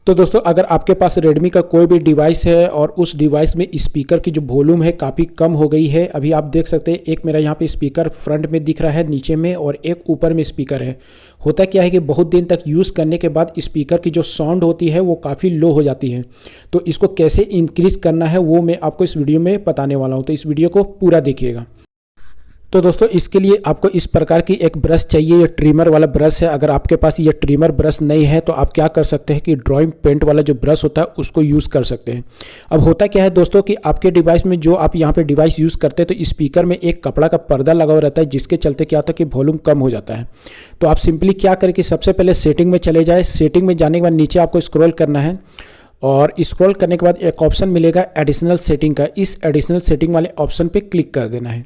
तो दोस्तों अगर आपके पास रेडमी का कोई भी डिवाइस है और उस डिवाइस में स्पीकर की जो वॉल्यूम है काफ़ी कम हो गई है, अभी आप देख सकते हैं एक मेरा यहाँ पे स्पीकर फ्रंट में दिख रहा है नीचे में और एक ऊपर में स्पीकर है। होता क्या है कि बहुत दिन तक यूज़ करने के बाद स्पीकर की जो साउंड होती है वो काफ़ी लो हो जाती है। तो इसको कैसे इंक्रीज़ करना है वो मैं आपको इस वीडियो में बताने वाला हूँ, तो इस वीडियो को पूरा देखिएगा। तो दोस्तों इसके लिए आपको इस प्रकार की एक ब्रश चाहिए, ये ट्रिमर वाला ब्रश है। अगर आपके पास ये ट्रिमर ब्रश नहीं है तो आप क्या कर सकते हैं कि ड्राइंग पेंट वाला जो ब्रश होता है उसको यूज़ कर सकते हैं। अब होता क्या है दोस्तों कि आपके डिवाइस में जो आप यहाँ पे डिवाइस यूज़ करते हैं तो स्पीकर में एक कपड़ा का पर्दा लगा हुआ रहता है, जिसके चलते क्या होता है कि वॉल्यूम कम हो जाता है। तो आप सिंपली क्या करें कि सबसे पहले सेटिंग में चले जाए। सेटिंग में जाने के बाद नीचे आपको स्क्रॉल करना है और स्क्रॉल करने के बाद एक ऑप्शन मिलेगा एडिशनल सेटिंग का। इस एडिशनल सेटिंग वाले ऑप्शन पर क्लिक कर देना है।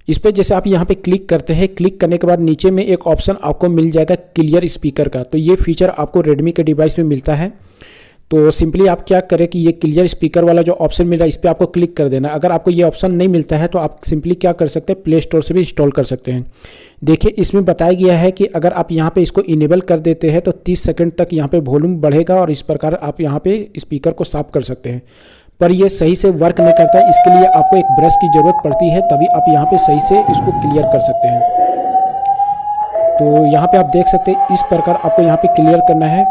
इस पर जैसे आप यहाँ पे क्लिक करते हैं, क्लिक करने के बाद नीचे में एक ऑप्शन आपको मिल जाएगा क्लियर स्पीकर का। तो ये फीचर आपको रेडमी के डिवाइस में मिलता है। तो सिंपली आप क्या करें कि ये क्लियर स्पीकर वाला जो ऑप्शन मिल रहा है इस पर आपको क्लिक कर देना। अगर आपको ये ऑप्शन नहीं मिलता है तो आप सिंपली क्या कर सकते हैं, प्ले स्टोर से भी इंस्टॉल कर सकते हैं। देखिए इसमें बताया गया है कि अगर आप यहाँ पे इसको इनेबल कर देते हैं तो 30 सेकंड तक यहाँ पे वॉल्यूम बढ़ेगा और इस प्रकार आप यहाँ पे स्पीकर को साफ कर सकते हैं। पर ये सही से वर्क नहीं करता है, इसके लिए आपको एक ब्रश की ज़रूरत पड़ती है, तभी आप यहाँ पे सही से इसको क्लियर कर सकते हैं। तो यहाँ पे आप देख सकते हैं इस प्रकार आपको यहाँ पे क्लियर करना है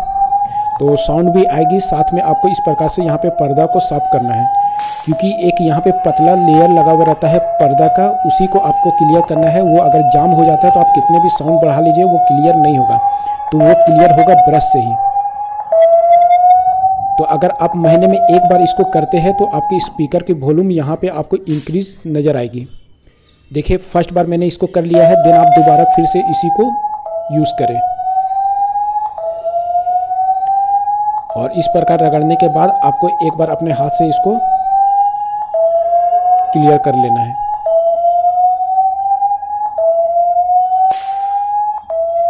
तो साउंड भी आएगी, साथ में आपको इस प्रकार से यहाँ पे पर्दा को साफ करना है, क्योंकि एक यहाँ पे पतला लेयर लगा हुआ रहता है पर्दा का, उसी को आपको क्लियर करना है। वो अगर जाम हो जाता है तो आप कितने भी साउंड बढ़ा लीजिए वो क्लियर नहीं होगा, तो वो क्लियर होगा ब्रश से ही। तो अगर आप महीने में एक बार इसको करते हैं तो आपके स्पीकर की वॉल्यूम यहाँ पे आपको इंक्रीज नज़र आएगी। देखिए फर्स्ट बार मैंने इसको कर लिया है, देन आप दोबारा फिर से इसी को यूज़ करें और इस प्रकार रगड़ने के बाद आपको एक बार अपने हाथ से इसको क्लियर कर लेना है।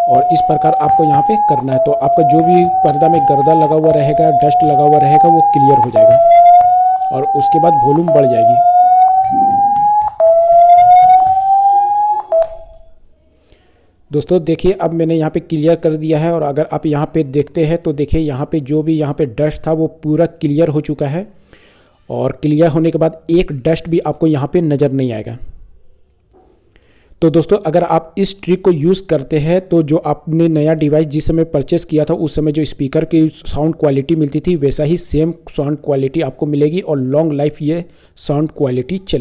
और इस प्रकार आपको यहाँ पे करना है तो आपका जो भी पर्दा में गर्दा लगा हुआ रहेगा, डस्ट लगा हुआ रहेगा, वो क्लियर हो जाएगा और उसके बाद वॉल्यूम बढ़ जाएगी। दोस्तों देखिए अब मैंने यहाँ पे क्लियर कर दिया है और अगर आप यहाँ पे देखते हैं तो देखिए यहाँ पे जो भी यहाँ पे डस्ट था वो पूरा क्लियर हो चुका है और क्लियर होने के बाद एक डस्ट भी आपको यहाँ पे नज़र नहीं आएगा। तो दोस्तों अगर आप इस ट्रिक को यूज़ करते हैं तो जो आपने नया डिवाइस जिस समय परचेस किया था उस समय जो स्पीकर की साउंड क्वालिटी मिलती थी वैसा ही सेम साउंड क्वालिटी आपको मिलेगी और लॉन्ग लाइफ ये साउंड क्वालिटी चलेगी।